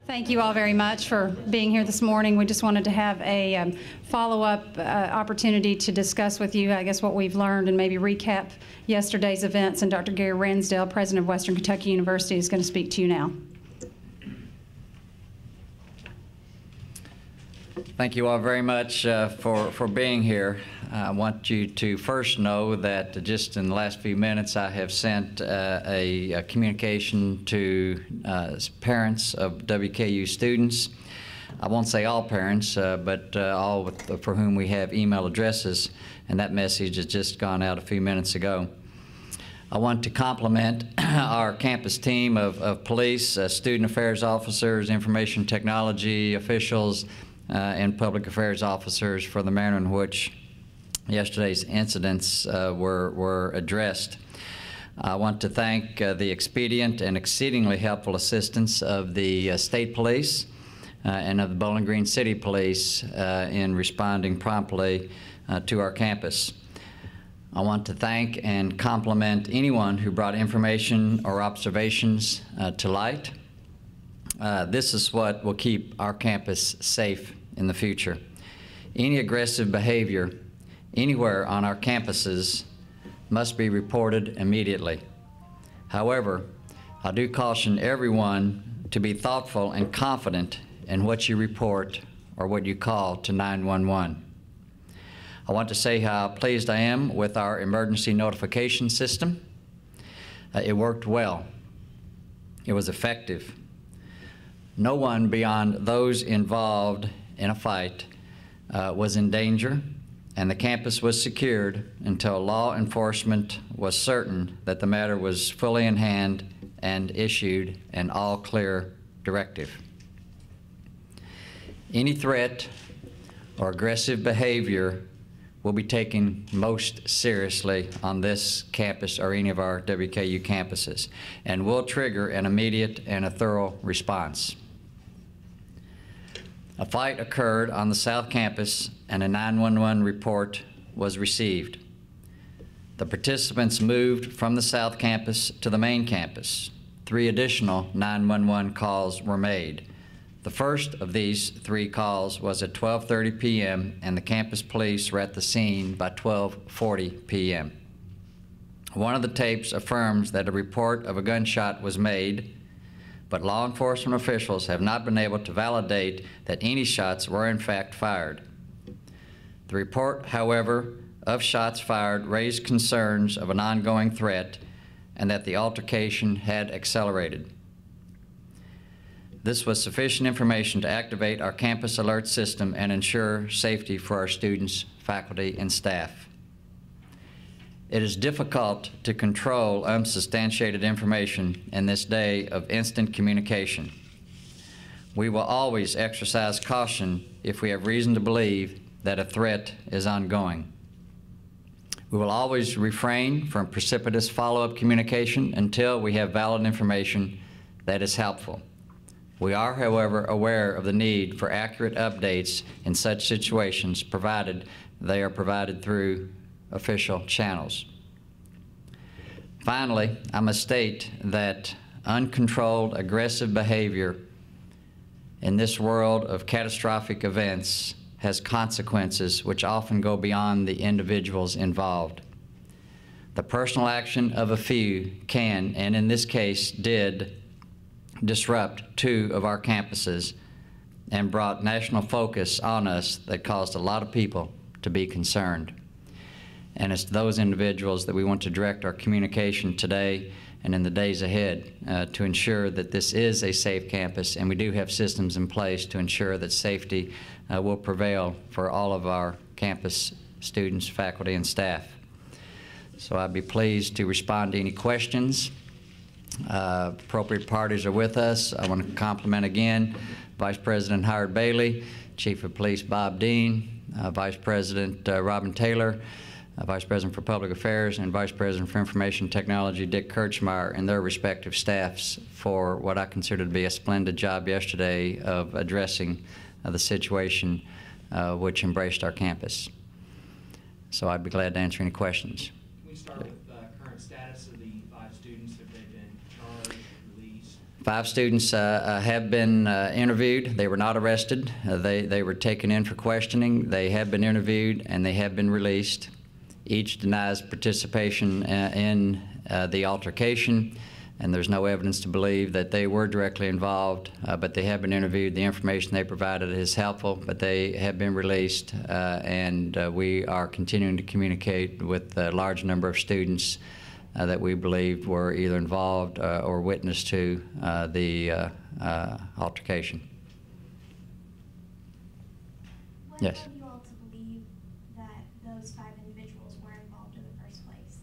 Thank you all very much for being here this morning. We just wanted to have a follow-up opportunity to discuss with you, I guess, what we've learned and maybe recap yesterday's events. And Dr. Gary Ransdell, President of Western Kentucky University, is going to speak to you now. Thank you all very much for being here. I want you to first know that just in the last few minutes I have sent a communication to parents of WKU students. I won't say all parents, but all for whom we have email addresses, and that message has just gone out a few minutes ago. I want to compliment our campus team of police, student affairs officers, information technology officials, and public affairs officers for the manner in which yesterday's incidents were addressed. I want to thank the expedient and exceedingly helpful assistance of the state police and of the Bowling Green City Police in responding promptly to our campus. I want to thank and compliment anyone who brought information or observations to light. This is what will keep our campus safe in the future. Any aggressive behavior anywhere on our campuses must be reported immediately. However, I do caution everyone to be thoughtful and confident in what you report or what you call to 911. I want to say how pleased I am with our emergency notification system. It worked well. It was effective. No one beyond those involved in a fight was in danger, and the campus was secured until law enforcement was certain that the matter was fully in hand and issued an all-clear directive. Any threat or aggressive behavior will be taken most seriously on this campus or any of our WKU campuses, and will trigger an immediate and a thorough response. A fight occurred on the South Campus and a 911 report was received. The participants moved from the South Campus to the main campus. 3 additional 911 calls were made. The first of these 3 calls was at 12:30 p.m. and the campus police were at the scene by 12:40 p.m. One of the tapes affirms that a report of a gunshot was made, but law enforcement officials have not been able to validate that any shots were in fact fired. The report, however, of shots fired raised concerns of an ongoing threat and that the altercation had accelerated. This was sufficient information to activate our campus alert system and ensure safety for our students, faculty, and staff. It is difficult to control unsubstantiated information in this day of instant communication. We will always exercise caution if we have reason to believe that a threat is ongoing. We will always refrain from precipitous follow-up communication until we have valid information that is helpful. We are, however, aware of the need for accurate updates in such situations, provided they are provided through official channels. Finally, I must state that uncontrolled aggressive behavior in this world of catastrophic events has consequences which often go beyond the individuals involved. The personal action of a few can, and in this case did, disrupt 2 of our campuses and brought national focus on us that caused a lot of people to be concerned. And it's to those individuals that we want to direct our communication today and in the days ahead to ensure that this is a safe campus, and we do have systems in place to ensure that safety will prevail for all of our campus students, faculty, and staff. So I'd be pleased to respond to any questions. Appropriate parties are with us. I want to compliment again Vice President Howard Bailey, Chief of Police Bob Dean, Vice President Robin Taylor, Vice President for Public Affairs, and Vice President for Information Technology Dick Kirchmeyer, and their respective staffs for what I consider to be a splendid job yesterday of addressing the situation which embraced our campus. So I'd be glad to answer any questions. Can we start with current status of the 5 students? Have they been charged, released? 5 students have been interviewed. They were not arrested. They were taken in for questioning. They have been interviewed and they have been released. Each denies participation in the altercation, and there's no evidence to believe that they were directly involved, but they have been interviewed. The information they provided is helpful, but they have been released, and we are continuing to communicate with a large number of students that we believed were either involved or witness to the altercation. Yes. What led you all to believe that those 5 individuals were involved in the first place?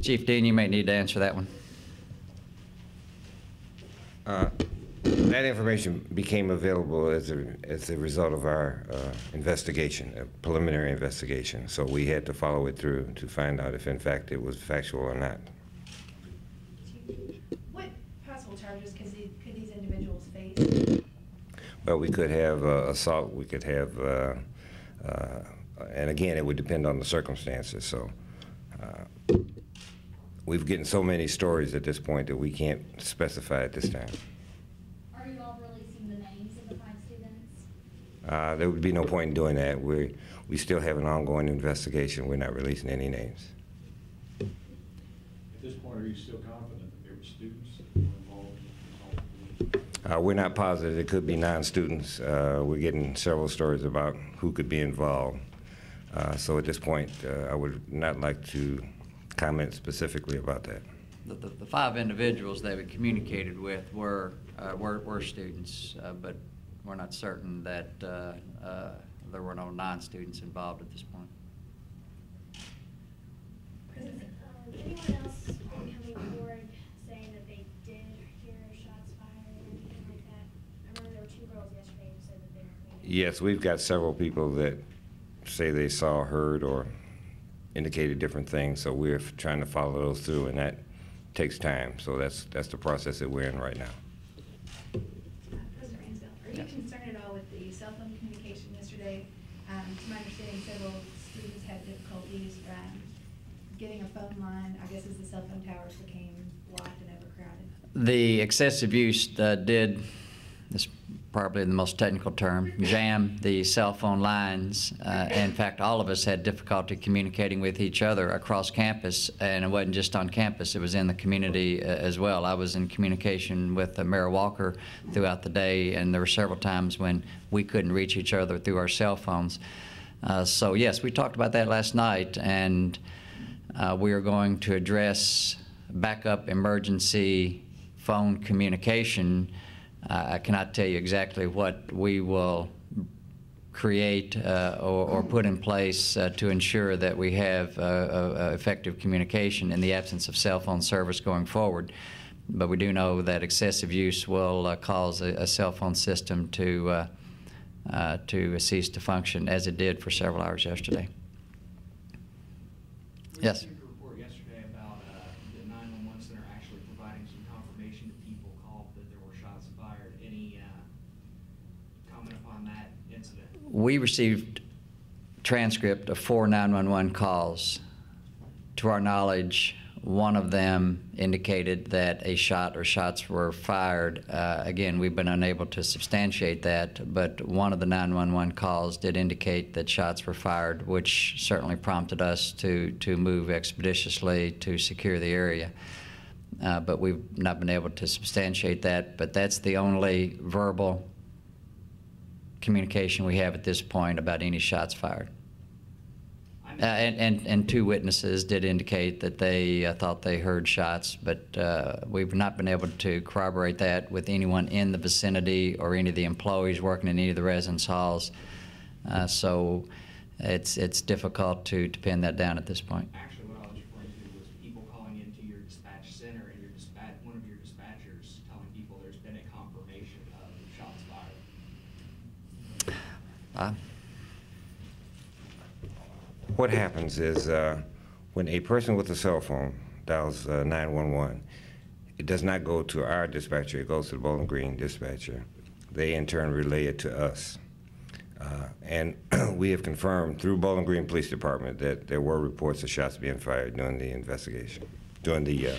Chief Dean, you may need to answer that one. That information became available as a result of our investigation, a preliminary investigation. So we had to follow it through to find out if, in fact, it was factual or not. What possible charges could these individuals face? Well, we could have assault. We could have, and again, it would depend on the circumstances. So we've gotten so many stories at this point that we can't specify at this time. Are you all releasing the names of the 5 students? There would be no point in doing that. We still have an ongoing investigation. We're not releasing any names. At this point, are you still confident that there were students that were involved in this altercation? We're not positive. It could be non-students. We're getting several stories about who could be involved. So at this point, I would not like to comment specifically about that. The 5 individuals that we communicated with were students, but we're not certain that there were no non-students involved at this point. Anyone else coming forward saying that they did hear shots fired or anything like that? I remember there were 2 girls yesterday who said that they were cleaning. Yes, we've got several people that say they saw, heard, or indicated different things, so we're trying to follow those through, and that takes time. So that's the process that we're in right now. President Ransdell, are you Yes. concerned at all with the cell phone communication yesterday? To my understanding, several students had difficulties getting a phone line, I guess, as the cell phone towers became blocked and overcrowded. The excessive use did, this is probably the most technical term, jam the cell phone lines. In fact, all of us had difficulty communicating with each other across campus, and it wasn't just on campus, it was in the community as well. I was in communication with Mayor Walker throughout the day, and there were several times when we couldn't reach each other through our cell phones. So yes, we talked about that last night, and we are going to address backup emergency phone communication. I cannot tell you exactly what we will create or put in place to ensure that we have effective communication in the absence of cell phone service going forward. But we do know that excessive use will cause a cell phone system to cease to function, as it did for several hours yesterday. Yes? Report yesterday about the 911 center actually providing some confirmation to people called that there were shots fired. Any comment upon that incident? We received transcript of 4 911 calls. To our knowledge, one of them indicated that a shot or shots were fired. Again, we've been unable to substantiate that, but one of the 911 calls did indicate that shots were fired, which certainly prompted us to move expeditiously to secure the area. But we've not been able to substantiate that, but that's the only verbal communication we have at this point about any shots fired. And 2 witnesses did indicate that they thought they heard shots, but we've not been able to corroborate that with anyone in the vicinity or any of the employees working in any of the residence halls. So it's difficult to pin that down at this point. Actually, what I was referring to was people calling into your dispatch center and one of your dispatchers telling people there's been a confirmation of shots fired. What happens is when a person with a cell phone dials 911, it does not go to our dispatcher, it goes to the Bowling Green dispatcher. They in turn relay it to us. And we have confirmed through Bowling Green Police Department that there were reports of shots being fired during the investigation. during the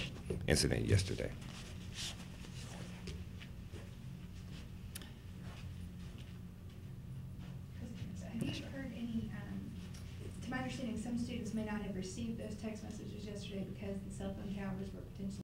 incident yesterday. Have you heard any, to my understanding, some students may not have received those text messages yesterday because the cell phone towers were potentially